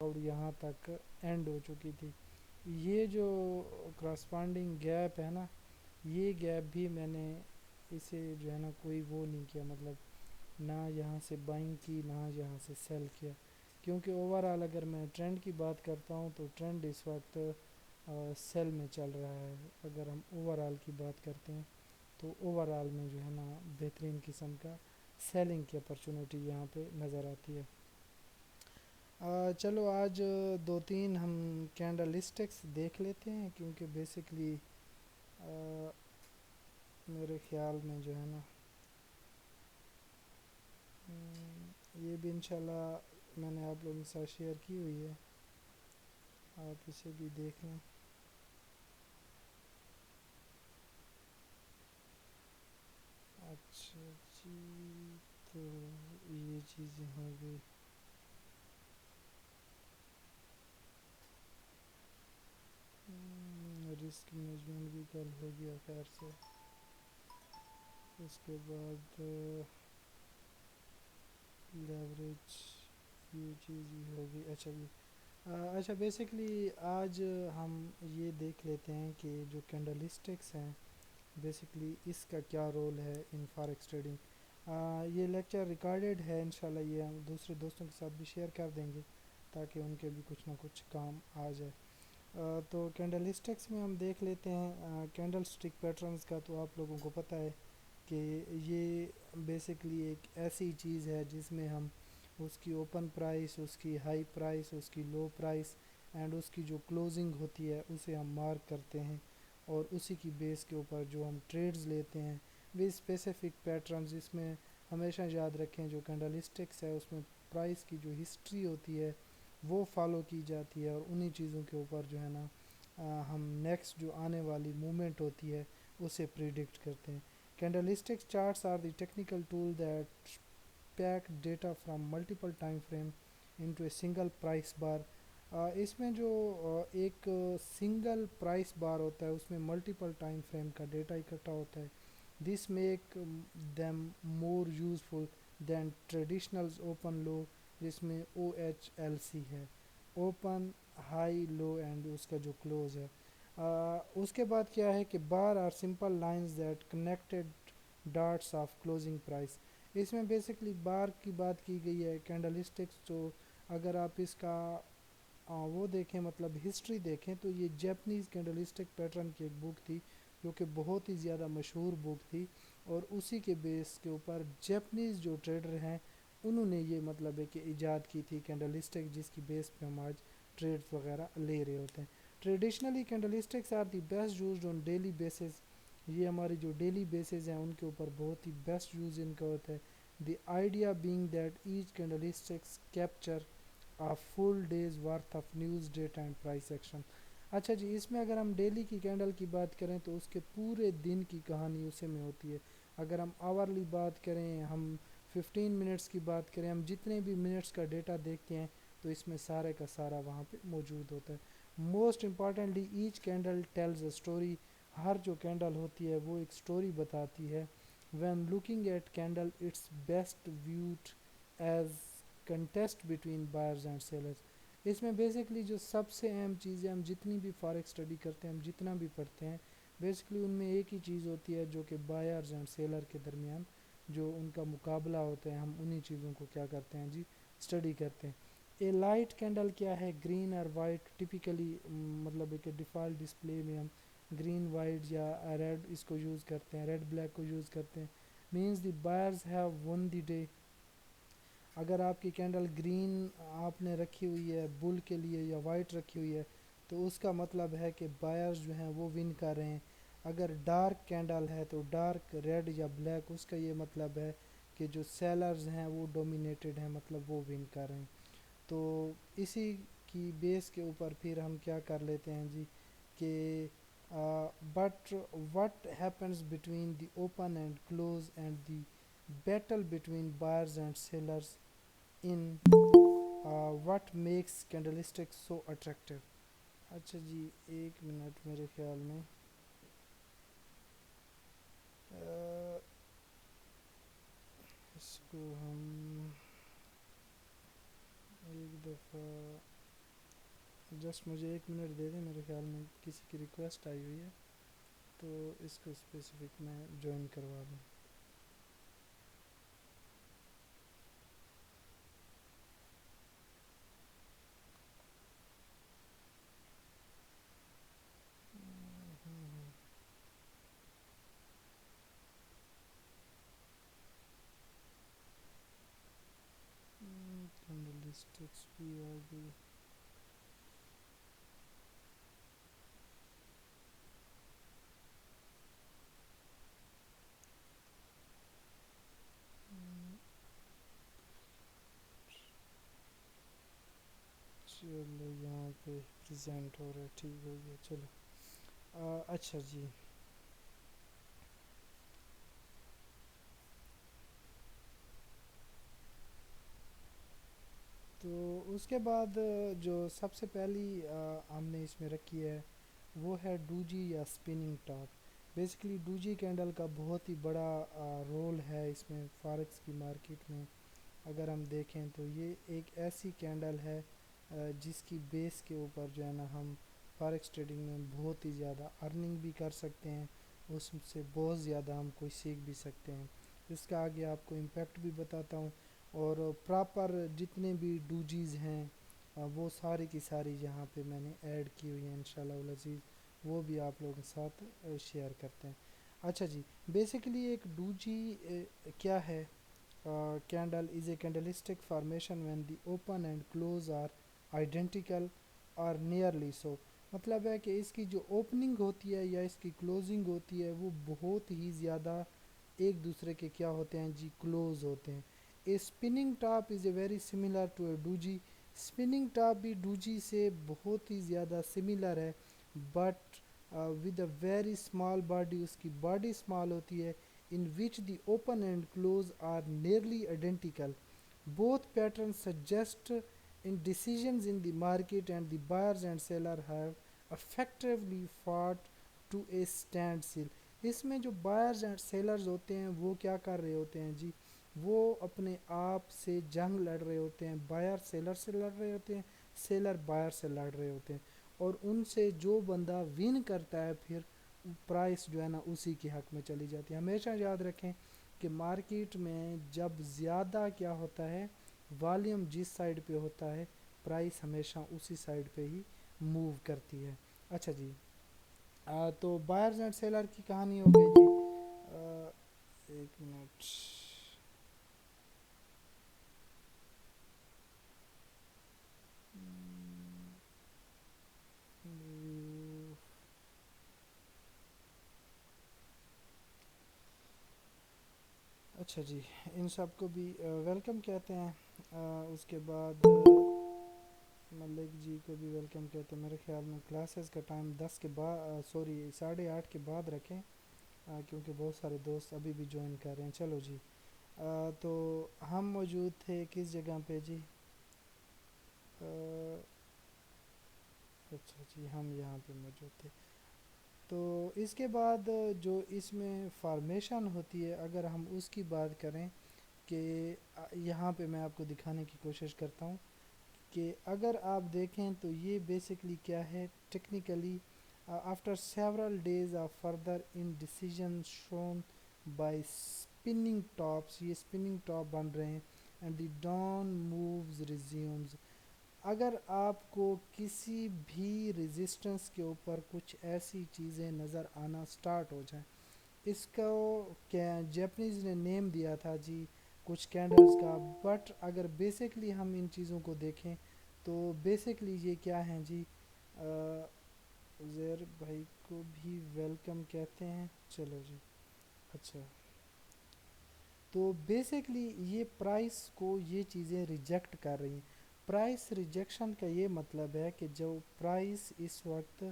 اور یہاں تک اینڈ ہو چکی تھی. یہ جو کراسپانڈنگ گیپ ہے نا، یہ گیپ بھی میں نے اسے جو ہے نا کوئی وہ نہیں کیا، مطلب نہ یہاں سے بائنگ کی نہ یہاں سے سیل کیا. کیونکہ اوورآل اگر میں ٹرینڈ کی بات کرتا ہوں تو ٹرینڈ اس وقت سیل میں چل رہا ہے. اگر ہم اوورآل کی بات کرتے ہیں تو اوورآل میں جو ہے نا بہترین قسم کا سیلنگ کی اپرچونیٹی یہاں پہ نظر آتی ہے. چلو آج دو تین ہم کینڈل اسٹکس دیکھ لیتے ہیں، کیونکہ بیسکلی میرے خیال میں جو ہے نا یہ بھی انشاءاللہ میں نے آپ لوگوں کے ساتھ شیئر کی ہوئی ہے، آپ اسے بھی دیکھ لیں. اچھا جی، تو یہ چیزیں ہو گئی. رسک مینجمنٹ بھی کل ہو گیا خیر سے. اس کے بعد لیوریج، یہ چیز بھی ہوگی. اچھا جی، اچھا بیسکلی آج ہم یہ دیکھ لیتے ہیں کہ جو کینڈلسٹکس ہیں بیسکلی اس کا کیا رول ہے ان فارکس ٹریڈنگ. یہ لیکچر ریکارڈڈ ہے، انشاءاللہ یہ ہم دوسرے دوستوں کے ساتھ بھی شیئر کر دیں گے تاکہ ان کے بھی کچھ نہ کچھ کام آ جائے. تو کینڈل اسٹکس میں ہم دیکھ لیتے ہیں کینڈل اسٹک پیٹرنز کا. تو آپ لوگوں کو پتہ ہے کہ یہ بیسکلی ایک ایسی چیز ہے جس میں ہم اس کی اوپن پرائس، اس کی ہائی پرائس، اس کی لو پرائس اینڈ اس کی جو کلوزنگ ہوتی ہے اسے ہم مارک کرتے ہیں، اور اسی کی بیس کے اوپر جو ہم ٹریڈز لیتے ہیں وہ اسپیسیفک پیٹرنز. اس میں ہمیشہ یاد رکھیں جو کینڈل اسٹکس ہے اس میں پرائس کی جو ہسٹری ہوتی ہے وہ فالو کی جاتی ہے، اور انہی چیزوں کے اوپر جو ہے نا ہم نیکسٹ جو آنے والی موومنٹ ہوتی ہے اسے پریڈکٹ کرتے ہیں. Candlestics charts are the technical tool that pack data from multiple time frame into a single price bar. اس میں جو ایک سنگل پرائس بار ہوتا ہے اس میں ملٹیپل ٹائم فریم کا ڈیٹا اکٹھا ہوتا ہے. This make them more useful than traditional open low جس میں OHLC ہے، اوپن ہائی لو اینڈ اس کا جو کلوز ہے. اس کے بعد کیا ہے کہ bar are simple lines that connected dots of closing price. اس میں بیسکلی بار کی بات کی گئی ہے. کینڈل اسٹکس جو اگر آپ اس کا وہ دیکھیں مطلب ہسٹری دیکھیں تو یہ جیپنیز کینڈل اسٹک پیٹرن کی ایک بک تھی جو کہ بہت ہی زیادہ مشہور بک تھی، اور اسی کے بیس کے اوپر جیپنیز جو ٹریڈر ہیں انہوں نے یہ مطلب ہے کہ ایجاد کی تھی کینڈل اسٹک، جس کی بیس پہ ہم آج ٹریڈز وغیرہ لے رہے ہوتے ہیں. Traditionally candlesticks are the best used on daily basis. یہ ہماری جو ڈیلی بیسز ہیں ان کے اوپر بہت ہی بیسٹ یوز ان کا ہوتا ہے. The idea being that each candlesticks capture a full days worth of news data and price action. اچھا جی، اس میں اگر ہم ڈیلی کی کینڈل کی بات کریں تو اس کے پورے دن کی کہانی اسے میں ہوتی ہے. اگر ہم آورلی بات کریں، ہم 15 منٹس کی بات کریں، ہم جتنے بھی منٹس کا ڈیٹا دیکھتے ہیں تو اس میں سارے کا سارا وہاں پہ موجود ہوتا ہے. Most importantly each candle tells a story. ہر جو کینڈل ہوتی ہے وہ ایک اسٹوری بتاتی ہے. when looking at candle it's best viewed as contest between buyers and sellers. اس میں بیسکلی جو سب سے اہم چیزیں ہم جتنی بھی فارکس اسٹڈی کرتے ہیں، ہم جتنا بھی پڑھتے ہیں، بیسکلی ان میں ایک ہی چیز ہوتی ہے جو کہ بائرز اینڈ سیلر کے درمیان جو ان کا مقابلہ ہوتا ہے، ہم انہی چیزوں کو کیا کرتے ہیں جی اسٹڈی کرتے ہیں. اے لائٹ کینڈل کیا ہے؟ گرین اور وائٹ ٹپیکلی مطلب ہے کہ ڈیفالٹ ڈسپلے میں ہم گرین وائٹ یا ریڈ اس کو یوز کرتے ہیں، ریڈ بلیک کو یوز کرتے ہیں. Means the buyers have won the day. اگر آپ کی کینڈل گرین آپ نے رکھی ہوئی ہے بل کے لیے یا وائٹ رکھی ہوئی ہے تو اس کا مطلب ہے کہ بائرز جو ہیں وہ ون کر رہے ہیں. اگر ڈارک کینڈل ہے تو ڈارک ریڈ یا بلیک، اس کا یہ مطلب ہے کہ جو سیلرز ہیں وہ ڈومینیٹڈ ہیں، مطلب وہ ون کر رہے ہیں. تو اسی کی بیس کے اوپر پھر ہم کیا کر لیتے ہیں جی کہ but what happens between the open and close and the battle between buyers and sellers in what makes candlesticks so attractive. اچھا جی، ایک منٹ میرے خیال میں اس کو ہم ایک دفعہ جسٹ مجھے 1 منٹ دے دیں، میرے خیال میں کسی کی ریکویسٹ آئی ہوئی ہے تو اس کو اسپیسیفک میں جوائن کروا دوں. کینڈلسٹکس بھی آ گئی. چلو یہاں پہ پریزنٹ ہو رہا ہے، ٹھیک ہو گیا. چلو اچھا جی. تو اس کے بعد جو سب سے پہلی ہم نے اس میں رکھی ہے وہ ہے ڈوجی یا spinning top. Basically doji candle کا بہت ہی بڑا رول ہے اس میں فارکس کی مارکیٹ میں. اگر ہم دیکھیں تو یہ ایک ایسی کینڈل ہے جس کی بیس کے اوپر جو ہے نا ہم فارکس ٹریڈنگ میں بہت ہی زیادہ ارننگ بھی کر سکتے ہیں، اس سے بہت زیادہ ہم کوئی سیکھ بھی سکتے ہیں. اس کا آگے آپ کو امپیکٹ بھی بتاتا ہوں، اور پراپر جتنے بھی ڈوجیز ہیں وہ ساری کی ساری یہاں پہ میں نے ایڈ کی ہوئی ہیں انشاءاللہ العزیز، وہ بھی آپ لوگوں کے ساتھ شیئر کرتے ہیں. اچھا جی. بیسیکلی ایک ڈوجی کیا ہے؟ Candle is a candlestick formation when the open and close are identical or nearly so. مطلب ہے کہ اس کی جو اوپننگ ہوتی ہے یا اس کی کلوزنگ ہوتی ہے وہ بہت ہی زیادہ ایک دوسرے کے کیا ہوتے ہیں جی، کلوز ہوتے ہیں. A spinning top is a very similar to a doji. Spinning top بھی ڈوجی سے بہت ہی زیادہ سملر ہے، but with a very small body. اس کی باڈی اسمال ہوتی ہے. in which the open and close are nearly identical. Both patterns suggest indecisions in the market and the buyers and sellers have effectively fought to a standstill. اس میں جو buyers and sellers ہوتے ہیں وہ کیا کر رہے ہوتے ہیں جی، وہ اپنے آپ سے جنگ لڑ رہے ہوتے ہیں. بائر سیلر سے لڑ رہے ہوتے ہیں، سیلر بائر سے لڑ رہے ہوتے ہیں، اور ان سے جو بندہ ون کرتا ہے پھر پرائس جو ہے نا اسی کے حق میں چلی جاتی ہے. ہمیشہ یاد رکھیں کہ مارکیٹ میں جب زیادہ کیا ہوتا ہے، والیوم جس سائڈ پہ ہوتا ہے پرائس ہمیشہ اسی سائڈ پہ ہی موو کرتی ہے. اچھا جی. تو بائرز اینڈ سیلر کی کہانی ہو گئی جی. 1 منٹ. اچھا جی. ان سب کو بھی ویلکم کہتے ہیں. اس کے بعد ملک جی کو بھی ویلکم کہتے ہیں. میرے خیال میں کلاسز کا ٹائم 10 کے بعد، سوری 8:30 کے بعد رکھیں، کیونکہ بہت سارے دوست ابھی بھی جوائن کر رہے ہیں. چلو جی. تو ہم موجود تھے کس جگہ پہ جی؟ اچھا جی، ہم یہاں پہ موجود تھے. تو اس کے بعد جو اس میں فارمیشن ہوتی ہے اگر ہم اس کی بات کریں، کہ یہاں پہ میں آپ کو دکھانے کی کوشش کرتا ہوں کہ اگر آپ دیکھیں تو یہ بیسکلی کیا ہے technically. After several days of further indecision shown by spinning tops, یہ اسپننگ ٹاپ بن رہے ہیں. And the down moves resumes. اگر آپ کو کسی بھی ریزسٹنس کے اوپر کچھ ایسی چیزیں نظر آنا سٹارٹ ہو جائیں، اس کو جیپنیز نے نیم دیا تھا جی کچھ کینڈلز کا، بٹ اگر بیسکلی ہم ان چیزوں کو دیکھیں تو بیسکلی یہ کیا ہیں جی. زیر بھائی کو بھی ویلکم کہتے ہیں. چلو جی. اچھا. تو بیسکلی یہ پرائس کو یہ چیزیں ریجیکٹ کر رہی ہیں. پرائس ریجیکشن کا یہ مطلب ہے کہ جو پرائس اس وقت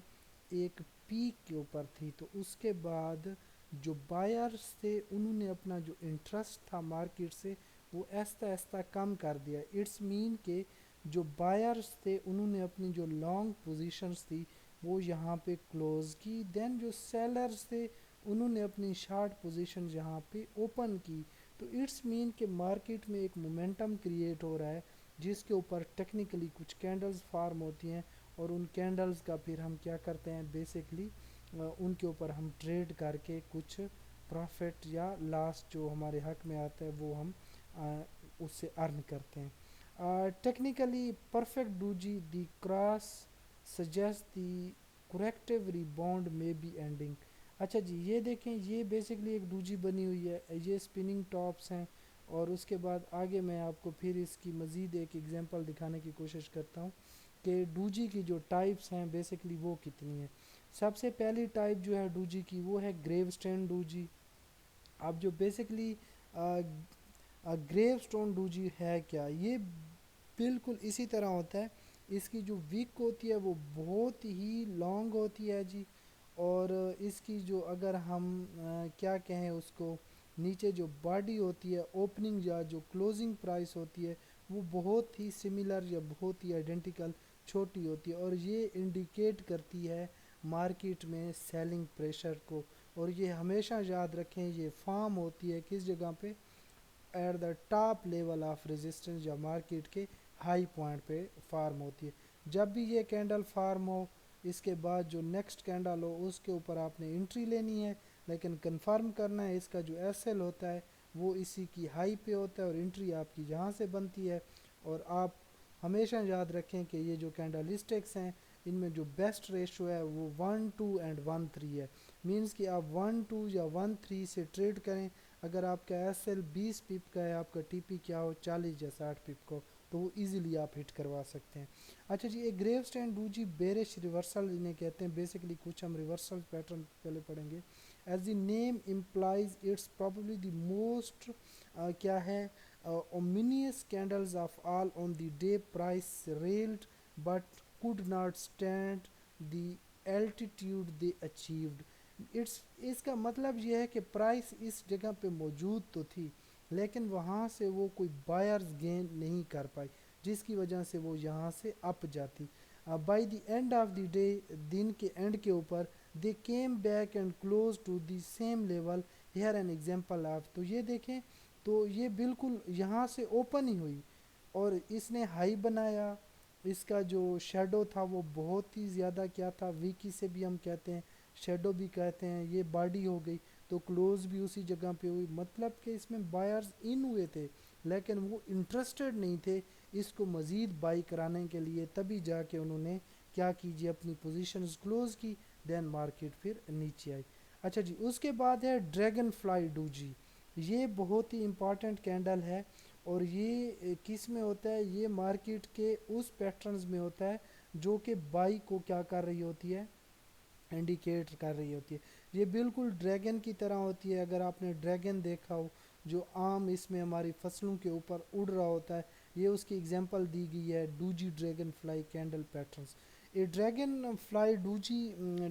ایک پیک کے اوپر تھی تو اس کے بعد جو بائرس تھے انہوں نے اپنا جو انٹرسٹ تھا مارکیٹ سے وہ ایستا ایستا کم کر دیا. اٹس مین کہ جو بائرس تھے انہوں نے اپنی جو لانگ پوزیشنز تھی وہ یہاں پہ کلوز کی. دین جو سیلرز تھے انہوں نے اپنی شارٹ پوزیشن یہاں پہ اوپن کی. تو اٹس مین کہ مارکیٹ میں ایک مومنٹم کریٹ ہو رہا ہے جس کے اوپر ٹیکنیکلی کچھ کینڈلز فارم ہوتی ہیں اور ان کینڈلز کا پھر ہم کیا کرتے ہیں بیسکلی ان کے اوپر ہم ٹریڈ کر کے کچھ پروفٹ یا لاس جو ہمارے حق میں آتا ہے وہ ہم اس سے ارن کرتے ہیں. Technically perfect doji the cross suggest the corrective rebound میں بی اینڈنگ. اچھا جی یہ دیکھیں یہ بیسکلی ایک ڈوجی بنی ہوئی ہے, یہ اسپننگ ٹاپس ہیں, اور اس کے بعد آگے میں آپ کو پھر اس کی مزید ایک ایگزامپل دکھانے کی کوشش کرتا ہوں کہ ڈوجی کی جو ٹائپس ہیں بیسکلی وہ کتنی ہیں. سب سے پہلی ٹائپ جو ہے ڈوجی کی وہ ہے گریو سٹین ڈوجی. اب جو بیسکلی گریو سٹون ڈوجی ہے کیا, یہ بالکل اسی طرح ہوتا ہے. اس کی جو ویک ہوتی ہے وہ بہت ہی لانگ ہوتی ہے جی, اور اس کی جو اگر ہم کیا کہیں اس کو نیچے جو باڈی ہوتی ہے اوپننگ یا جو کلوزنگ پرائس ہوتی ہے وہ بہت ہی سملر یا بہت ہی آئیڈینٹیکل چھوٹی ہوتی ہے, اور یہ انڈیکیٹ کرتی ہے مارکیٹ میں سیلنگ پریشر کو. اور یہ ہمیشہ یاد رکھیں یہ فارم ہوتی ہے کس جگہ پہ, at the top level of resistance یا مارکیٹ کے ہائی پوائنٹ پہ فارم ہوتی ہے. جب بھی یہ کینڈل فارم ہو اس کے بعد جو نیکسٹ کینڈل ہو اس کے اوپر آپ نے انٹری لینی ہے, لیکن کنفرم کرنا ہے اس کا جو ایس ایل ہوتا ہے وہ اسی کی ہائی پہ ہوتا ہے اور انٹری آپ کی جہاں سے بنتی ہے. اور آپ ہمیشہ یاد رکھیں کہ یہ جو کینڈلسٹکس ہیں ان میں جو بیسٹ ریشو ہے وہ 1 2 اینڈ 1 3 ہے. مینس کہ آپ 1 2 یا 1 3 سے ٹریڈ کریں, اگر آپ کا ایس ایل 20 پپ کا ہے آپ کا ٹی پی کیا ہو 40 یا 60 پپ کو, تو وہ ایزیلی آپ ہٹ کروا سکتے ہیں. اچھا جی ایک گریو سٹین ڈوجی بیرش ریورسل انہیں کہتے ہیں. بیسکلی کچھ ہم ریورسل پیٹرن پہلے پڑھیں گے. As the name implies it's probably the most کیا ہے ominous candles of all on the day price railed but could not stand the altitude they achieved. اس کا مطلب یہ ہے کہ پرائس اس جگہ پہ موجود تو تھی لیکن وہاں سے وہ کوئی بائرز گین نہیں کر پائی جس کی وجہ سے وہ یہاں سے اپ جاتی. By the end of the day, دن کے اینڈ کے اوپر they came back and close to the same level. Here an example of, تو یہ دیکھیں تو یہ بالکل یہاں سے اوپن ہی ہوئی اور اس نے ہائی بنایا. اس کا جو شیڈو تھا وہ بہت ہی زیادہ کیا تھا, ویکی سے بھی ہم کہتے ہیں شیڈو بھی کہتے ہیں, یہ باڈی ہو گئی تو کلوز بھی اسی جگہ پہ ہوئی. مطلب کہ اس میں بائرز ان ہوئے تھے لیکن وہ انٹرسٹڈ نہیں تھے اس کو مزید بائی کرانے کے لیے, تبھی جا کے انہوں نے کیا کیجیے اپنی پوزیشنز کلوز کی, دین مارکیٹ پھر نیچے آئی. اچھا جی اس کے بعد ہے ڈریگن فلائی ڈوجی. یہ بہت ہی امپارٹنٹ کینڈل ہے اور یہ کس میں ہوتا ہے, یہ مارکیٹ کے اس پیٹرنز میں ہوتا ہے جو کہ بائی کو کیا کر رہی ہوتی ہے, انڈیکیٹ کر رہی ہوتی ہے. یہ بالکل ڈریگن کی طرح ہوتی ہے. اگر آپ نے ڈریگن دیکھا ہو جو عام اس میں ہماری فصلوں کے اوپر اڑ رہا ہوتا ہے, یہ اس کی ایگزامپل دی گئی ہے doji dragonfly candle patterns. A dragonfly doji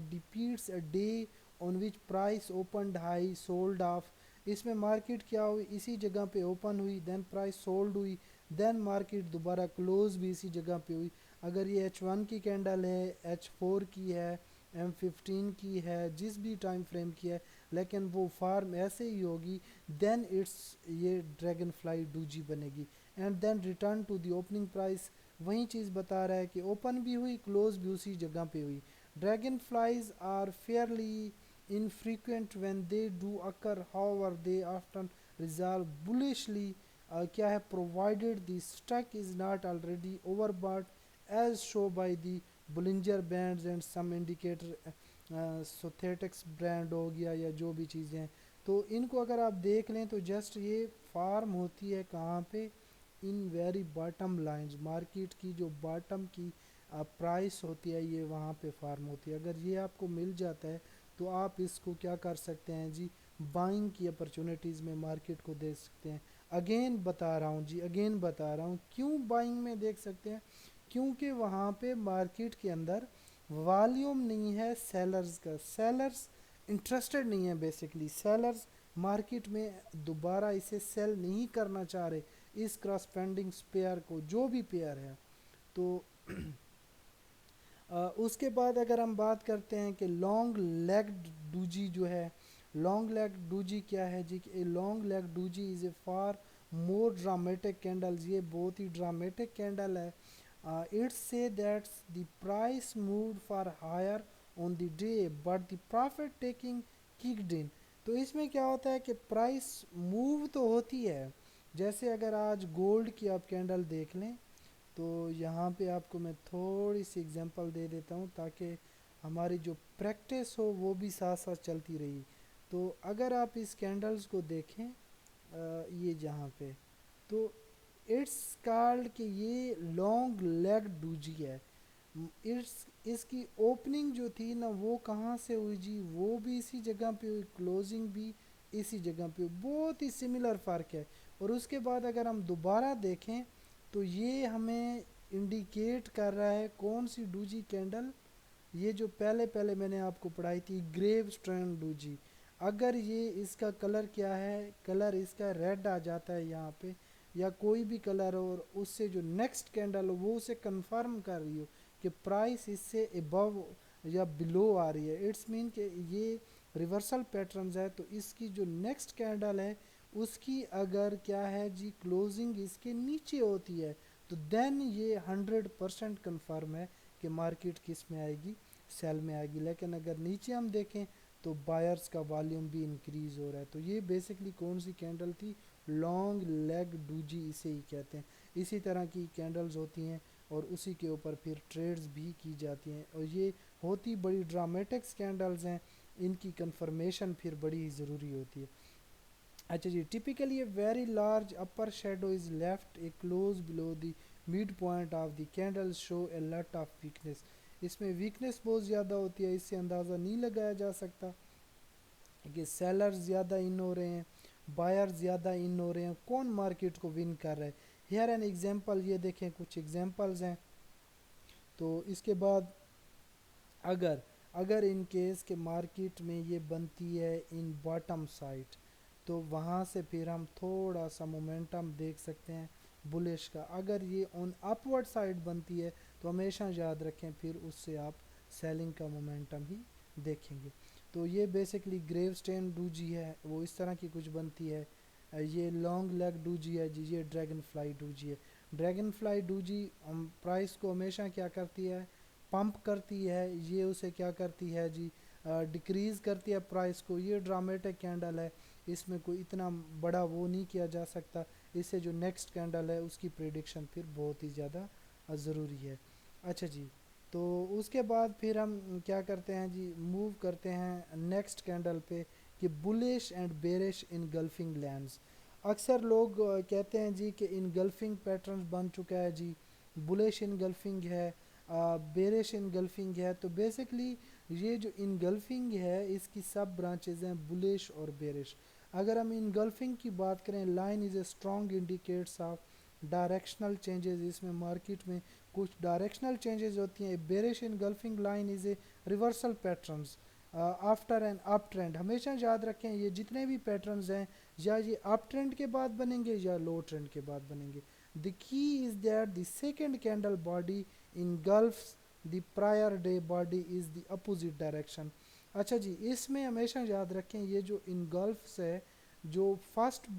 depicts a day on which price opened high sold off. اس میں مارکیٹ کیا ہوئی اسی جگہ پہ اوپن ہوئی, دین پرائس سولڈ ہوئی, دین مارکیٹ دوبارہ کلوز بھی اسی جگہ پہ ہوئی. اگر یہ H1 کی کینڈل ہے, H4 کی ہے, M15 کی ہے, جس بھی ٹائم فریم کی ہے, لیکن وہ فارم ایسے ہی ہوگی, دین اٹس یہ ڈریگن فلائی ڈوجی بنے گی. And then return to the opening price, وہی چیز بتا رہا ہے کہ اوپن بھی ہوئی کلوز بھی اسی جگہ پہ ہوئی. Dragonflies are fairly infrequent when they do occur, however they often resolve bullishly کیا ہے provided the stock is not already overbought as shown by the Bollinger Bands and some indicator Sothetix brand ہو گیا یا جو بھی چیزیں ہیں, تو ان کو اگر آپ دیکھ لیں تو جسٹ یہ فارم ہوتی ہے کہاں پہ, in very bottom lines, market کی جو باٹم کی پرائس ہوتی ہے یہ وہاں پہ فارم ہوتی ہے. اگر یہ آپ کو مل جاتا ہے تو آپ اس کو کیا کر سکتے ہیں جی, بائنگ کی اپرچونیٹیز میں مارکیٹ کو دے سکتے ہیں. اگین بتا رہا ہوں جی, اگین بتا رہا ہوں کیوں بائنگ میں دیکھ سکتے ہیں, کیونکہ وہاں پہ مارکیٹ کے اندر والیوم نہیں ہے سیلرز کا, سیلرز انٹرسٹڈ نہیں ہیں. بیسکلی سیلرز مارکیٹ میں دوبارہ اسے سیل نہیں کرنا چاہ رہے اس کراس پینڈنگ پیئر کو, جو بھی پیئر ہے. تو اس کے بعد اگر ہم بات کرتے ہیں کہ لانگ لیگڈ ڈوجی جو ہے, لانگ لیگ ڈوجی کیا ہے جی, کہ long league doji is a for more dramatic candles, یہ بہت ہی ڈرامیٹک کینڈل ہے. It say that the price moved for higher on the day but the profit taking kicked in. تو اس میں کیا ہوتا ہے کہ پرائس موو تو ہوتی ہے. جیسے اگر آج گولڈ کی آپ کینڈل دیکھ لیں تو یہاں پہ آپ کو میں تھوڑی سی اگزامپل دے دیتا ہوں تاکہ ہماری جو پریکٹس ہو وہ بھی ساتھ ساتھ چلتی رہی. تو اگر آپ اس کینڈلز کو دیکھیں یہ جہاں پہ تو اٹس کالڈ کہ یہ لانگ لیگ ڈوجی ہے. اس کی اوپننگ جو تھی نا وہ کہاں سے ہوئی جی, وہ بھی اسی جگہ پہ ہوئی, کلوزنگ بھی اسی جگہ پہ ہوئی, بہت ہی سملر فرق ہے. اور اس کے بعد اگر ہم دوبارہ دیکھیں تو یہ ہمیں انڈیکیٹ کر رہا ہے کون سی ڈوجی کینڈل, یہ جو پہلے میں نے آپ کو پڑھائی تھی گریو اسٹرینڈ ڈوجی. اگر یہ اس کا کلر کیا ہے, کلر اس کا ریڈ آ جاتا ہے یہاں پہ یا کوئی بھی کلر ہو, اور اس سے جو نیکسٹ کینڈل ہو وہ اسے کنفرم کر رہی ہو کہ پرائس اس سے ابو یا بلو آ رہی ہے, اٹس مین کہ یہ ریورسل پیٹرنز ہے. تو اس کی جو نیکسٹ کینڈل ہے اس کی اگر کیا ہے جی کلوزنگ اس کے نیچے ہوتی ہے تو دین یہ 100% کنفرم ہے کہ مارکیٹ کس میں آئے گی, سیل میں آئے گی. لیکن اگر نیچے ہم دیکھیں تو بائرز کا والیوم بھی انکریز ہو رہا ہے. تو یہ بیسکلی کون سی کینڈل تھی, لانگ لیگ ڈوجی اسے ہی کہتے ہیں. اسی طرح کی کینڈلز ہوتی ہیں اور اسی کے اوپر پھر ٹریڈز بھی کی جاتی ہیں, اور یہ ہوتی بڑی ڈرامیٹکس کینڈلز ہیں, ان کی کنفرمیشن پھر بڑی ہی ضروری ہوتی ہے. اچھا جی, typically a very large upper shadow is left a close below the mid point of the candle show a lot of weakness. اس میں ویکنیس بہت زیادہ ہوتی ہے, اس سے اندازہ نہیں لگایا جا سکتا کہ سیلر زیادہ ان ہو رہے ہیں, بائر زیادہ ان ہو رہے ہیں, کون مارکیٹ کو ون کر رہا ہے. ہیئر این ایگزامپل, یہ دیکھیں کچھ ایگزامپلز ہیں. تو اس کے بعد اگر ان کیس کہ مارکیٹ میں یہ بنتی ہے ان باٹم سائٹ تو وہاں سے پھر ہم تھوڑا سا مومنٹم دیکھ سکتے ہیں بلش کا. اگر یہ آن اپورڈ سائڈ بنتی ہے تو ہمیشہ یاد رکھیں پھر اس سے آپ سیلنگ کا مومنٹم ہی دیکھیں گے. تو یہ بیسکلی گریو اسٹین ڈوجی ہے, وہ اس طرح کی کچھ بنتی ہے. یہ لانگ لیگ ڈوجی ہے جی, یہ ڈریگن فلائی ڈوجی ہے. ڈریگن فلائی ڈوجی پرائس کو ہمیشہ کیا کرتی ہے, پمپ کرتی ہے. یہ اسے کیا کرتی ہے جی, ڈکریز کرتی ہے پرائس کو. یہ ڈرامیٹک کینڈل ہے, اس میں کوئی اتنا بڑا وہ نہیں کیا جا سکتا. اس سے جو نیکسٹ کینڈل ہے اس کی پریڈکشن پھر بہت ہی زیادہ ضروری ہے. اچھا جی, تو اس کے بعد پھر ہم کیا کرتے ہیں جی, موو کرتے ہیں نیکسٹ کینڈل پہ کہ بلش اینڈ بیرش انگلفنگ لینڈز. اکثر لوگ کہتے ہیں جی کہ انگلفنگ پیٹرن بن چکا ہے جی, بلش انگلفنگ ہے, بیرش انگلفنگ ہے. تو بیسکلی یہ جو انگلفنگ ہے اس کی سب برانچز ہیں بلش اور بیرش. اگر ہم انگلفنگ کی بات کریں, line is a strong indicates of directional changes. اس میں مارکیٹ میں کچھ ڈائریکشنل چینجز ہوتی ہیں. Bearish engulfing line is a reversal patterns after an up trend. ہمیشہ یاد رکھیں یہ جتنے بھی پیٹرنز ہیں یا یہ اپ ٹرینڈ کے بعد بنیں گے یا لو ٹرینڈ کے بعد بنیں گے. The key is that the second candle body engulfs the prior day body is the opposite direction. اچھا جی, اس میں ہمیشہ یاد رکھیں یہ جو engulfs ہے, جو فرسٹ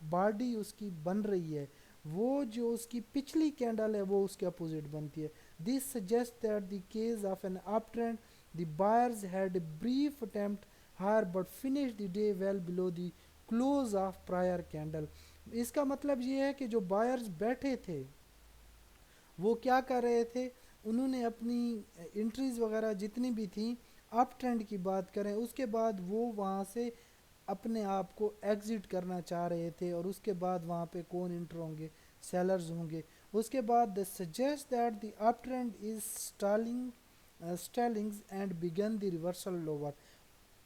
باڈی اس کی بن رہی ہے وہ جو اس کی پچھلی کینڈل ہے وہ اس کے اپوزٹ بنتی ہے. This suggests that the case of an uptrend, the buyers had a brief attempt higher but finished the day well below the close of prior candle. اس کا مطلب یہ ہے کہ جو بائرز بیٹھے تھے وہ کیا کر رہے تھے, انہوں نے اپنی انٹریز وغیرہ جتنی بھی تھیں اپ ٹرینڈ کی بات کریں اس کے بعد وہ وہاں سے اپنے آپ کو ایگزٹ کرنا چاہ رہے تھے, اور اس کے بعد وہاں پہ کون انٹر ہوں گے, سیلرز ہوں گے. اس کے بعد they suggest that the uptrend is stallings and begin the reversal lower.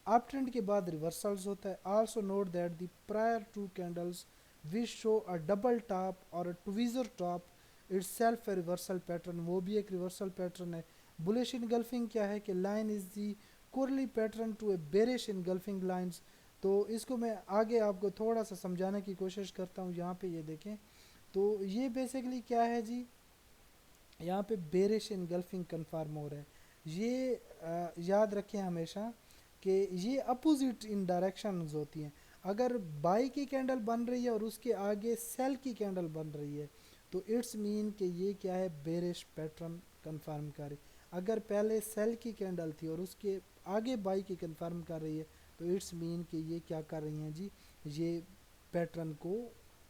Up trend کے بعد ریورسلز ہوتا ہے. also note that the prior two candles which show a double top or a tweezer top itself a reversal pattern, وہ بھی ایک reversal pattern ہے. bullish engulfing کیا ہے کہ line is the curly pattern to a bearish engulfing lines. تو اس کو میں آگے آپ کو تھوڑا سا سمجھانے کی کوشش کرتا ہوں. یہاں پہ یہ دیکھیں تو یہ بیسکلی کیا ہے جی, یہاں پہ بیرش انگلفنگ کنفرم ہو رہا ہے. یہ یاد رکھیں ہمیشہ کہ یہ اپوزٹ ان ڈائریکشنز ہوتی ہیں. اگر بائی کی کینڈل بن رہی ہے اور اس کے آگے سیل کی کینڈل بن رہی ہے تو اٹس مین کہ یہ کیا ہے بیرش پیٹرن کنفرم کر رہی. اگر پہلے سیل کی کینڈل تھی اور اس کے آگے بائی کی کنفرم کر رہی ہے تو اٹس مین کہ یہ کیا کر رہی ہیں جی, یہ پیٹرن کو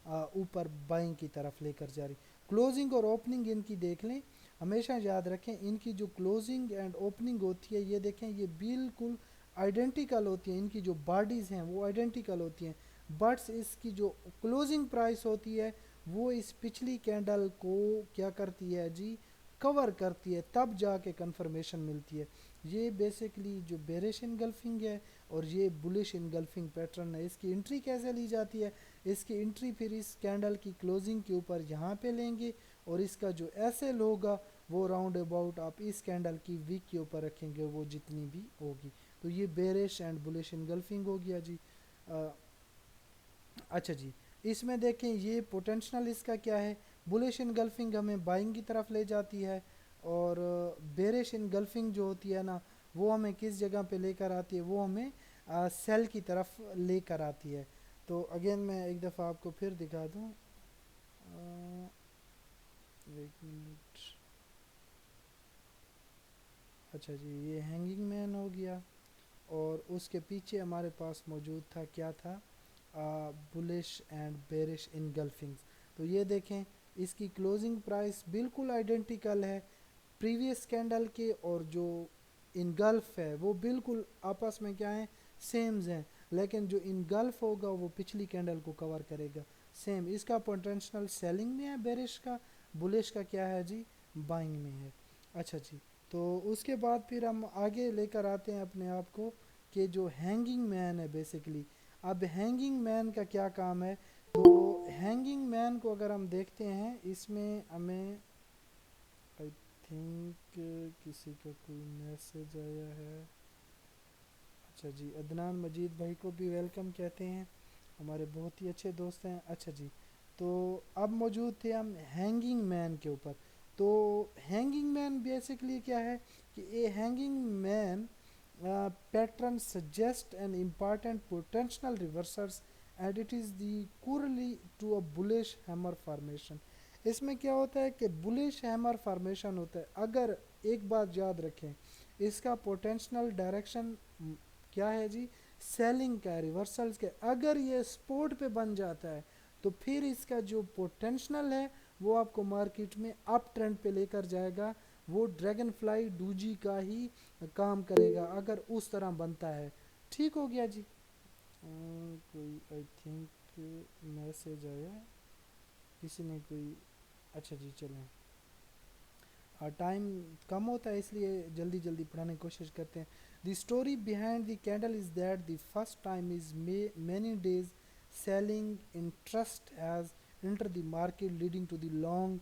اوپر بائنگ کی طرف لے کر جا رہی. کلوزنگ اور اوپننگ ان کی دیکھ لیں, ہمیشہ یاد رکھیں ان کی جو کلوزنگ اینڈ اوپننگ ہوتی ہے یہ دیکھیں یہ بالکل آئیڈینٹیکل ہوتی ہیں, ان کی جو باڈیز ہیں وہ آئیڈینٹیکل ہوتی ہیں, بٹس اس کی جو کلوزنگ پرائس ہوتی ہے وہ اس پچھلی کینڈل کو کیا کرتی ہے جی, کور کرتی ہے, تب جا کے کنفرمیشن ملتی ہے. یہ بیسکلی جو بیرش انگلفنگ ہے اور یہ بلش انگلفنگ پیٹرن ہے, اس کی انٹری کیسے لی جاتی ہے, اس کی انٹری پھر اس کینڈل کی کلوزنگ کے اوپر یہاں پہ لیں گے اور اس کا جو ایس ایل ہوگا وہ راؤنڈ اباؤٹ آپ اس کینڈل کی ویک کے اوپر رکھیں گے, وہ جتنی بھی ہوگی. تو یہ بیرش اینڈ بلش انگلفنگ ہو گیا جی. اچھا جی, اس میں دیکھیں یہ پوٹینشنل اس کا کیا ہے, بلش انگلفنگ ہمیں بائنگ کی طرف لے جاتی ہے اور بیرش انگلفنگ جو ہوتی ہے نا وہ ہمیں کس جگہ پہ لے کر آتی ہے, وہ ہمیں سیل کی طرف لے کر آتی ہے. تو اگین میں ایک دفعہ آپ کو پھر دکھا دوں, ایک منٹ. اچھا جی, یہ ہینگنگ مین ہو گیا اور اس کے پیچھے ہمارے پاس موجود تھا کیا تھا, بلش اینڈ بیرش انگلفنگز. تو یہ دیکھیں اس کی کلوزنگ پرائس بالکل آئیڈینٹیکل ہے پریویس کینڈل کے, اور جو انگلف ہے وہ بالکل آپس میں کیا ہیں, سیمز ہیں, لیکن جو انگلف ہوگا وہ پچھلی کینڈل کو کور کرے گا سیم. اس کا پوٹینشنل سیلنگ میں ہے بیرش کا, بلش کا کیا ہے جی, بائنگ میں ہے. اچھا جی, تو اس کے بعد پھر ہم آگے لے کر آتے ہیں اپنے آپ کو کہ جو ہینگنگ مین ہے بیسیکلی. اب ہینگنگ مین کا کیا کام ہے, تو ہینگنگ مین کو اگر ہم دیکھتے ہیں اس میں ہمیں آئی تھنک کسی کا کوئی میسج آیا ہے. اچھا جی, عدنان مجید بھائی کو بھی ویلکم کہتے ہیں, ہمارے بہت ہی اچھے دوست ہیں. اچھا جی, تو اب موجود تھے ہم ہینگنگ مین کے اوپر. تو ہینگنگ مین بیسکلی کیا ہے کہ a hanging man pattern suggest an important potential reversers and it is the corollary to a bullish hammer formation. اس میں کیا ہوتا ہے کہ بلش ہیمر فارمیشن ہوتا ہے. اگر ایک بات یاد رکھیں, اس کا پوٹینشنل ڈائریکشن کیا ہے جی, سیلنگ کا, ریورسلز کا. اگر یہ سپورٹ پہ بن جاتا ہے تو پھر اس کا جو پوٹینشنل ہے وہ آپ کو مارکیٹ میں اپ ٹرینڈ پہ لے کر جائے گا, وہ ڈریگن فلائی ڈوجی کا ہی کام کرے گا اگر اس طرح بنتا ہے. ٹھیک ہو گیا جی. کوئی آئی تھنک میسج آیا کسی نے کوئی. اچھا جی چلیں, ٹائم کم ہوتا ہے اس لیے جلدی جلدی پڑھانے کی کوشش کرتے ہیں. The story behind the candle is that the first time in many days selling interest has enter the market leading to the long.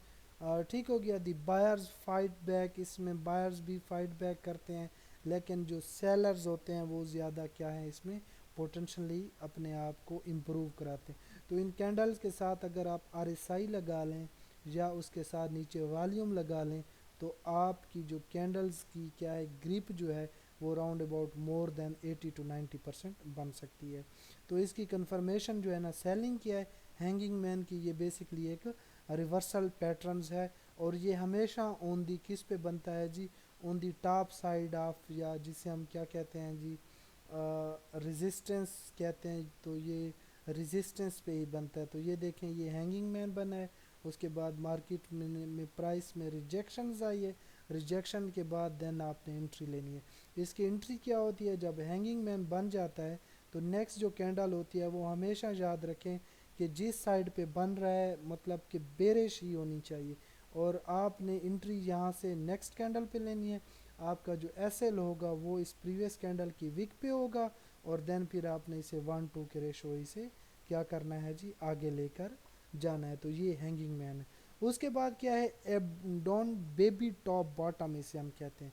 ٹھیک ہو گیا. دی بائرز فائٹ بیک, اس میں بائرز بھی فائٹ بیک کرتے ہیں لیکن جو سیلرز ہوتے ہیں وہ زیادہ کیا ہیں اس میں پوٹینشلی اپنے آپ کو امپروو کراتے ہیں. تو ان کینڈلز کے ساتھ اگر آپ آر ایس آئی لگا لیں یا اس کے ساتھ نیچے والیوم لگا لیں تو آپ کی جو کینڈلز کی کیا ہے گریپ جو ہے وہ راؤنڈ اباؤٹ مور دین 80-90% بن سکتی ہے. تو اس کی کنفرمیشن جو ہے نا سیلنگ کیا ہے ہینگنگ مین کی, یہ بیسکلی ایک ریورسل پیٹرنز ہے اور یہ ہمیشہ آن دی کس پہ بنتا ہے جی, آن دی ٹاپ سائیڈ آف, یا جسے ہم کیا کہتے ہیں جی, ریزسٹنس کہتے ہیں. تو یہ ریزسٹنس پہ ہی بنتا ہے. تو یہ دیکھیں یہ ہینگنگ مین بنا ہے, اس کے بعد مارکیٹ میں پرائس میں ریجیکشنز آئی ہے, ریجیکشن کے بعد دین آپ نے انٹری لینی ہے. اس کی انٹری کیا ہوتی ہے, جب ہینگنگ مین بن جاتا ہے تو نیکسٹ جو کینڈل ہوتی ہے وہ ہمیشہ یاد رکھیں کہ جس سائڈ پہ بن رہا ہے مطلب کہ بیرش ہی ہونی چاہیے, اور آپ نے انٹری یہاں سے نیکسٹ کینڈل پہ لینی ہے. آپ کا جو ایس ایل ہوگا وہ اس پریویس کینڈل کی وک پہ ہوگا اور دین پھر آپ نے اسے 1-2 کے ریشو سے کیا کرنا ہے جی, آگے لے کر جانا ہے. تو یہ ہینگنگ مین ہے. اس کے بعد کیا ہے ڈون بیبی ٹاپ باٹم, اسے ہم کہتے ہیں.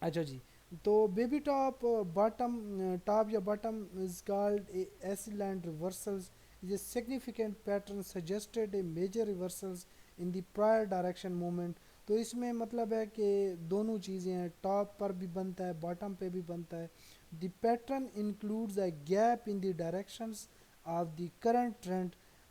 اچھا جی, تو بیبی ٹاپ باٹم, ٹاپ یا bottom is called a island reversals is a significant pattern suggested a major reversals in the prior direction movement. تو اس میں مطلب ہے کہ دونوں چیزیں ہیں, ٹاپ پر بھی بنتا ہے باٹم پہ بھی بنتا ہے. The pattern includes a gap in the directions of the current trend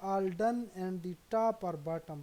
all done and the top or bottom.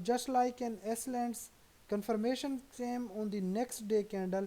just like an excellence confirmation came on the next day candle.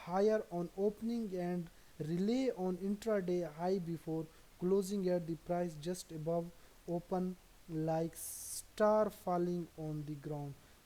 higher on opening and relay on intraday high before closing at the price just above open, like star falling on the ground।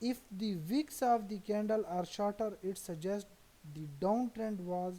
If the wicks of the candle are shorter, it suggests the downtrend was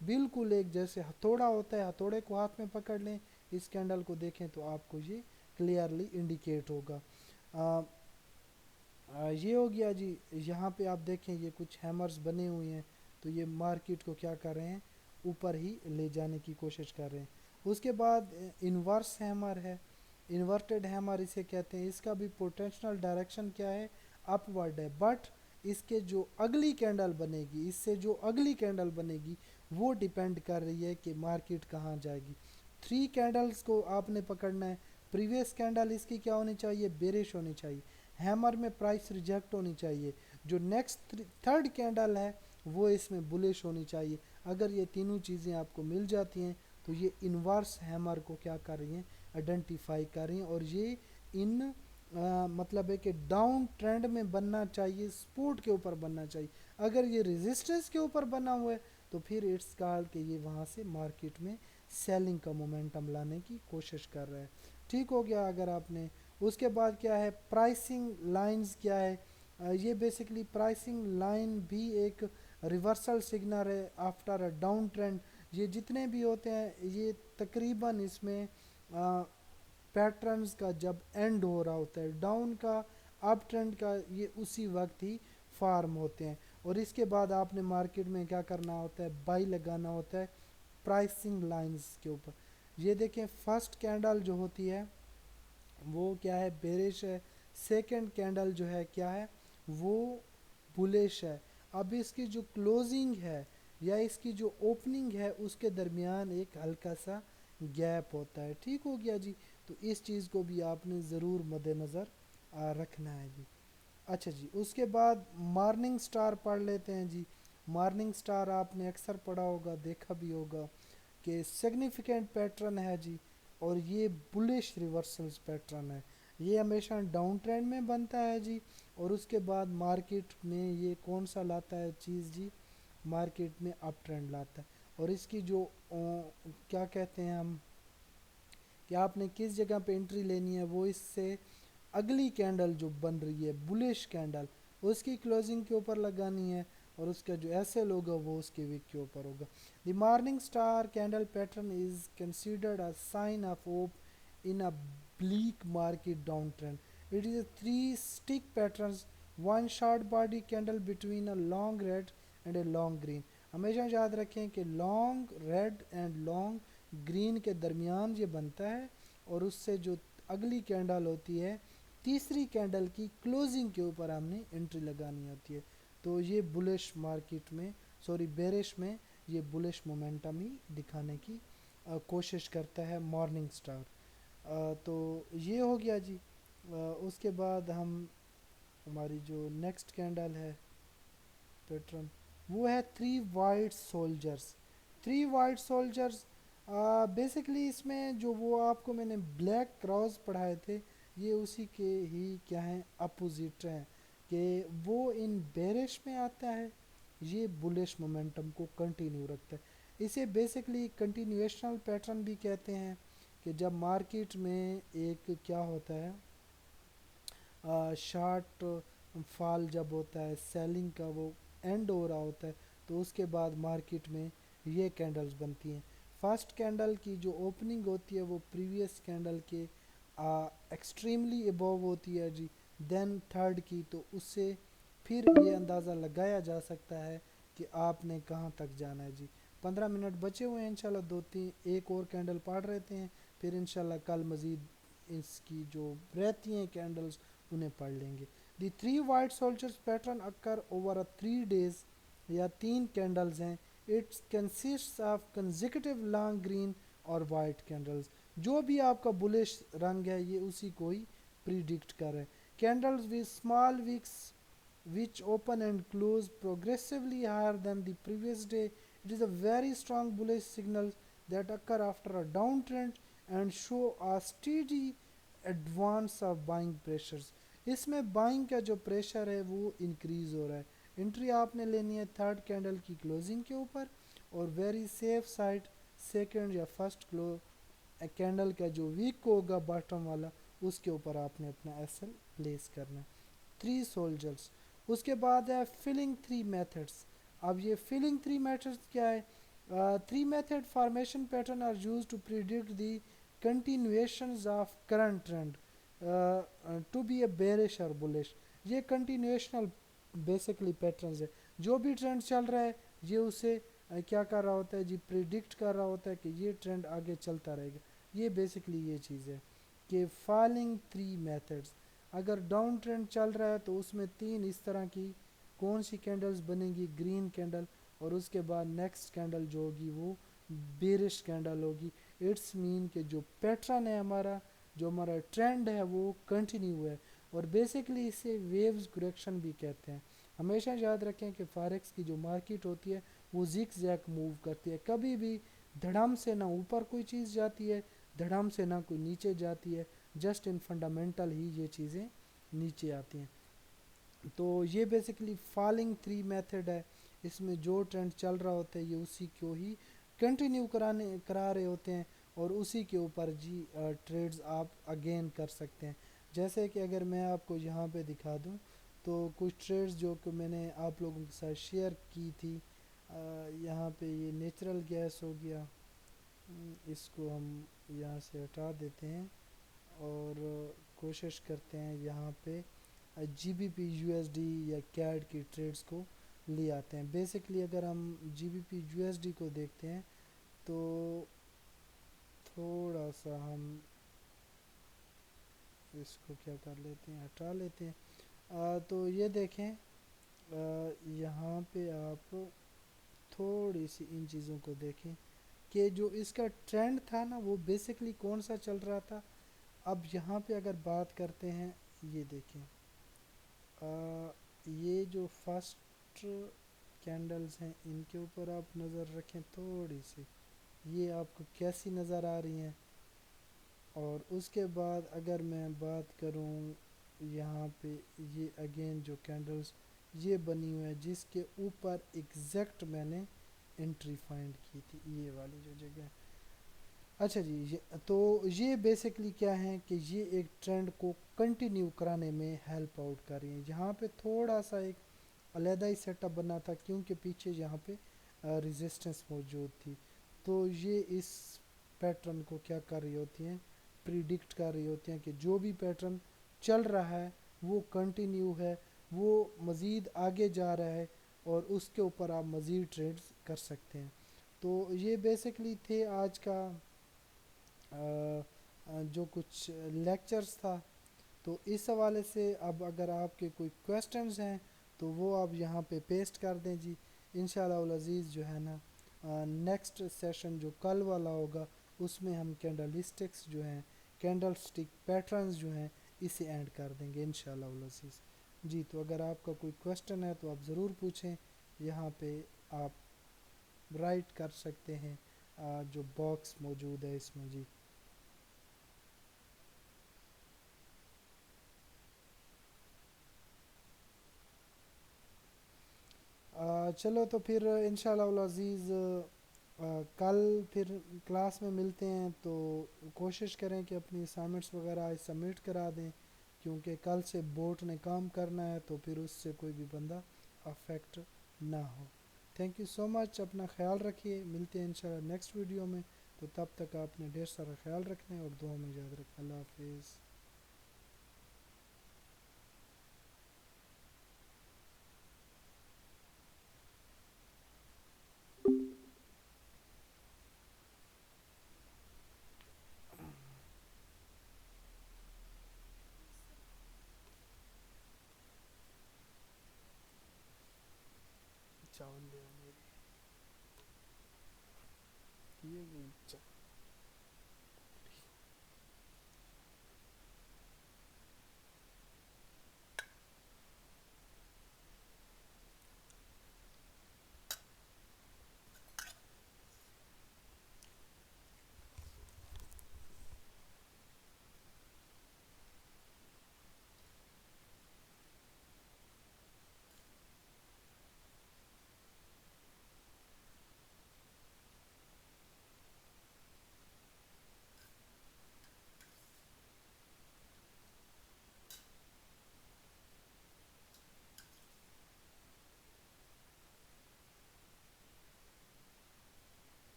بالکل ایک جیسے ہتھوڑا ہوتا ہے، ہتھوڑے کو ہاتھ میں پکڑ لیں، اس کینڈل کو دیکھیں تو آپ کو یہ کلیئرلی انڈیکیٹ ہوگا۔ آ، یہ ہو گیا جی۔ یہاں پہ آپ دیکھیں یہ کچھ ہیمرز بنے ہوئے ہیں، تو یہ مارکیٹ کو کیا کر رہے ہیں، اوپر ہی لے جانے کی کوشش کر رہے ہیں۔ اس کے بعد انورس ہیمر ہے، انورٹڈ ہیمر اسے کہتے ہیں، اس کا بھی پوٹینشیل ڈائریکشن کیا ہے، اپ ورڈ ہے، بٹ اس کے جو اگلی کینڈل بنے گی، اس سے جو اگلی کینڈل بنے گی وہ ڈیپینڈ کر رہی ہے کہ مارکیٹ کہاں جائے گی۔ 3 کینڈلز کو آپ نے پکڑنا ہے، پریویس کینڈل اس کی کیا ہونی چاہیے، بیرش ہونی چاہیے، ہیمر میں پرائس ریجیکٹ ہونی چاہیے، جو نیکسٹ 3rd کینڈل ہے وہ اس میں بلش ہونی چاہیے۔ اگر یہ تینوں چیزیں آپ کو مل جاتی ہیں تو یہ انورس ہیمر کو کیا کر رہی ہیں، آئیڈینٹیفائی کر رہی ہیں، اور یہ ان مطلب ہے کہ ڈاؤن ٹرینڈ میں بننا چاہیے، سپورٹ کے اوپر بننا چاہیے۔ اگر یہ ریزسٹنس کے اوپر بنا ہوا ہے تو پھر اٹس کال کہ یہ وہاں سے مارکیٹ میں سیلنگ کا مومنٹم لانے کی کوشش کر رہا ہے۔ ٹھیک ہو گیا۔ اگر آپ نے اس کے بعد کیا ہے، پرائسنگ لائنز کیا ہے، یہ بیسکلی پرائسنگ لائن بھی ایک ریورسل سگنل ہے آفٹر اے ڈاؤن ٹرینڈ۔ یہ جتنے بھی ہوتے ہیں یہ تقریباً اس میں پیٹرنز کا جب اینڈ ہو رہا ہوتا ہے ڈاؤن کا، اپ ٹرینڈ کا، یہ اسی وقت ہی فارم ہوتے ہیں، اور اس کے بعد آپ نے مارکیٹ میں کیا کرنا ہوتا ہے، بائی لگانا ہوتا ہے پرائسنگ لائنز کے اوپر۔ یہ دیکھیں فرسٹ کینڈل جو ہوتی ہے وہ کیا ہے، بیرش ہے، سیکنڈ کینڈل جو ہے کیا ہے، وہ بلیش ہے۔ اب اس کی جو کلوزنگ ہے یا اس کی جو اوپننگ ہے اس کے درمیان ایک ہلکا سا گیپ ہوتا ہے۔ ٹھیک ہو گیا جی۔ تو اس چیز کو بھی آپ نے ضرور مد نظر رکھنا ہے جی۔ اچھا جی، اس کے بعد مارننگ سٹار پڑھ لیتے ہیں جی۔ مارننگ سٹار آپ نے اکثر پڑھا ہوگا، دیکھا بھی ہوگا کہ سگنیفیکنٹ پیٹرن ہے جی، اور یہ بلش ریورسلز پیٹرن ہے، یہ ہمیشہ ڈاؤن ٹرینڈ میں بنتا ہے جی، اور اس کے بعد مارکیٹ میں یہ کون سا لاتا ہے چیز جی، مارکیٹ میں اپ ٹرینڈ لاتا ہے۔ اور اس کی جو کیا کہتے ہیں ہم، کہ آپ نے کس جگہ پہ انٹری لینی ہے، وہ اس سے اگلی کینڈل جو بن رہی ہے بلش کینڈل، اس کی کلوزنگ کے اوپر لگانی ہے، اور اس کا جو ایسے ہوگا وہ اس کے ویک کے اوپر ہوگا۔ The morning star candle pattern is considered a sign of hope in a bleak market downtrend. It is a three stick patterns, one short body candle between a long red and a long green. ہمیشہ یاد رکھیں کہ long red and long green کے درمیان یہ بنتا ہے، اور اس سے جو اگلی کینڈل ہوتی ہے تیسری کینڈل کی کلوزنگ کے اوپر ہم نے انٹری لگانی ہوتی ہے۔ تو یہ بلش مارکیٹ میں، سوری بیرش میں، یہ بلش مومنٹم ہی دکھانے کی کوشش کرتا ہے مارننگ سٹار۔ تو یہ ہو گیا جی۔ اس کے بعد ہماری جو نیکسٹ کینڈل ہے پیٹرن، وہ ہے 3 white soldiers. 3 white soldiers basically اس میں جو وہ آپ کو میں نے بلیک کراس پڑھائے تھے، یہ اسی کے ہی کیا ہیں، اپوزٹ ہیں، کہ وہ ان بیرش میں آتا ہے، یہ بلش مومنٹم کو کنٹینیو رکھتا ہے۔ اسے بیسکلی کنٹینیویشنل پیٹرن بھی کہتے ہیں، کہ جب مارکیٹ میں ایک کیا ہوتا ہے، شارٹ فال جب ہوتا ہے، سیلنگ کا وہ اینڈ ہو رہا ہوتا ہے، تو اس کے بعد مارکیٹ میں یہ کینڈلز بنتی ہیں۔ فرسٹ کینڈل کی جو اوپننگ ہوتی ہے وہ پریویس کینڈل کے ایکسٹریملی ابو ہوتی ہے جی، دین تھرڈ کی، تو اس سے پھر یہ اندازہ لگایا جا سکتا ہے کہ آپ نے کہاں تک جانا ہے جی۔ 15 منٹ بچے ہوئے ہیں، انشاءاللہ ایک اور کینڈل پڑھ رہتے ہیں، پھر انشاءاللہ کل مزید اس کی جو رہتی ہیں کینڈلز انہیں پڑھ لیں گے۔ The 3 white soldiers pattern occur over a 3 days، یا 3 کینڈلز ہیں، it consist of consecutive long green اور وائٹ کینڈلز۔ جو بھی آپ کا بلش رنگ ہے یہ اسی کو ہی پریڈکٹ کر رہے ہیں۔ Candles with small wicks which open and close progressively higher than the previous day. It is a very strong bullish signal that occur after a downtrend and show a steady advance of buying pressures. اس میں buying کا جو pressure ہے وہ increase ہو رہا ہے۔ Entry آپ نے لینی ہے 3rd کینڈل کی کلوزنگ کے اوپر، اور ویری سیف سائٹ سیکنڈ یا فرسٹ کینڈل کا جو ویک ہوگا باٹم والا، اس کے اوپر آپ نے اپنا ایس ایل پلیس کرنا ہے۔ 3 سولجرز۔ اس کے بعد ہے فلنگ 3 میتھڈس۔ اب یہ فلنگ 3 میتھڈس کیا ہے، Three method formation pattern are used to predict the continuations of current trend to be a bearish or bullish. یہ کنٹینیوشنل بیسکلی پیٹرنز ہے. جو بھی ٹرینڈ چل رہا ہے یہ اسے کیا کر رہا ہوتا ہے جی پریڈکٹ کر رہا ہوتا ہے کہ یہ ٹرینڈ آگے چلتا رہے گا. یہ بیسکلی یہ چیز ہے کہ فالنگ تھری میتھڈز. اگر ڈاؤن ٹرینڈ چل رہا ہے تو اس میں تین اس طرح کی کون سی کینڈلز بنیں گی؟ گرین کینڈل، اور اس کے بعد نیکسٹ کینڈل جو ہوگی وہ بیرش کینڈل ہوگی. اٹس مین کہ جو پیٹرن ہے ہمارا، جو ہمارا ٹرینڈ ہے وہ کنٹینیو ہے. اور بیسکلی اسے ویوز کریکشن بھی کہتے ہیں. ہمیشہ یاد رکھیں کہ فارکس کی جو مارکیٹ ہوتی ہے وہ زگ زیگ موو کرتی ہے. کبھی بھی دھڑام سے نہ اوپر کوئی چیز جاتی ہے، دھڑام سے نہ کوئی نیچے جاتی ہے. جسٹ ان فنڈامنٹل ہی یہ چیزیں نیچے آتی ہیں. تو یہ بیسکلی فالنگ تھری میتھڈ ہے. اس میں جو ٹرینڈ چل رہا ہوتا ہے یہ اسی کو ہی کنٹینیو کرا رہے ہوتے ہیں، اور اسی کے اوپر جی ٹریڈز آپ اگین کر سکتے ہیں. جیسے کہ اگر میں آپ کو یہاں پہ دکھا دوں تو کچھ ٹریڈز جو کہ میں نے آپ لوگوں کے ساتھ شیئر کی تھی. یہاں پہ یہ نیچرل گیس ہو گیا، اس کو ہم یہاں سے ہٹا دیتے ہیں اور کوشش کرتے ہیں یہاں پہ G B P U S D یا کیڈ کی ٹریڈز کو لے آتے ہیں. بیسکلی اگر ہم G B P U S D کو دیکھتے ہیں تو تھوڑا سا ہم اس کو کیا کر لیتے ہیں، ہٹا لیتے ہیں. تو یہ دیکھیں یہاں پہ آپ تھوڑی سی ان چیزوں کو دیکھیں کہ جو اس کا ٹرینڈ تھا نا وہ بیسکلی کون سا چل رہا تھا. اب یہاں پہ اگر بات کرتے ہیں، یہ دیکھیں یہ جو فرسٹ کینڈلز ہیں ان کے اوپر آپ نظر رکھیں تھوڑی سی، یہ آپ کو کیسی نظر آ رہی ہیں. اور اس کے بعد اگر میں بات کروں یہاں پہ یہ اگین جو کینڈلز یہ بنی ہوئی ہے جس کے اوپر ایگزیکٹ میں نے انٹری فائنڈ کی تھی، یہ والی جو جگہ ہے. اچھا جی، تو یہ بیسکلی کیا ہے کہ یہ ایک ٹرینڈ کو کنٹینیو کرانے میں ہیلپ آؤٹ کر رہی ہیں. یہاں پہ تھوڑا سا ایک علیحدہ ہی سیٹ اپ بنا تھا کیونکہ پیچھے یہاں پہ ریزسٹنس موجود تھی. تو یہ اس پیٹرن کو کیا کر رہی ہوتی ہیں، پریڈکٹ کر رہی ہوتی ہیں کہ جو بھی پیٹرن چل رہا ہے وہ کنٹینیو ہے، وہ مزید آگے جا رہا ہے، اور اس کے اوپر آپ مزید ٹریڈز کر سکتے ہیں. تو یہ بیسکلی تھے آج کا جو کچھ لیکچرز تھا. تو اس حوالے سے اب اگر آپ کے کوئی کویسٹنز ہیں تو وہ آپ یہاں پہ پیسٹ کر دیں جی. انشاءاللہ العزیز جو ہے نا نیکسٹ سیشن جو کل والا ہوگا اس میں ہم کینڈلسٹکس جو ہیں، کینڈل سٹک پیٹرنز جو ہیں اسے اینڈ کر دیں گے انشاءاللہ العزیز. جی تو اگر آپ کا کوئی کویسٹن ہے تو آپ ضرور پوچھیں، یہاں پہ آپ رائٹ کر سکتے ہیں، جو باکس موجود ہے اس میں. جی چلو تو پھر انشاءاللہ العزیز کل پھر کلاس میں ملتے ہیں. تو کوشش کریں کہ اپنی اسائنمنٹس وغیرہ سبمٹ کرا دیں کیونکہ کل سے بورڈ نے کام کرنا ہے، تو پھر اس سے کوئی بھی بندہ افیکٹ نہ ہو. تھینک یو سو مچ، اپنا خیال رکھیے. ملتے ہیں انشاءاللہ نیکسٹ ویڈیو میں. تو تب تک آپ نے ڈھیر سارا خیال رکھنا ہے اور دعا میں یاد رکھنا. اللہ حافظ. چاول لے آ میری یہ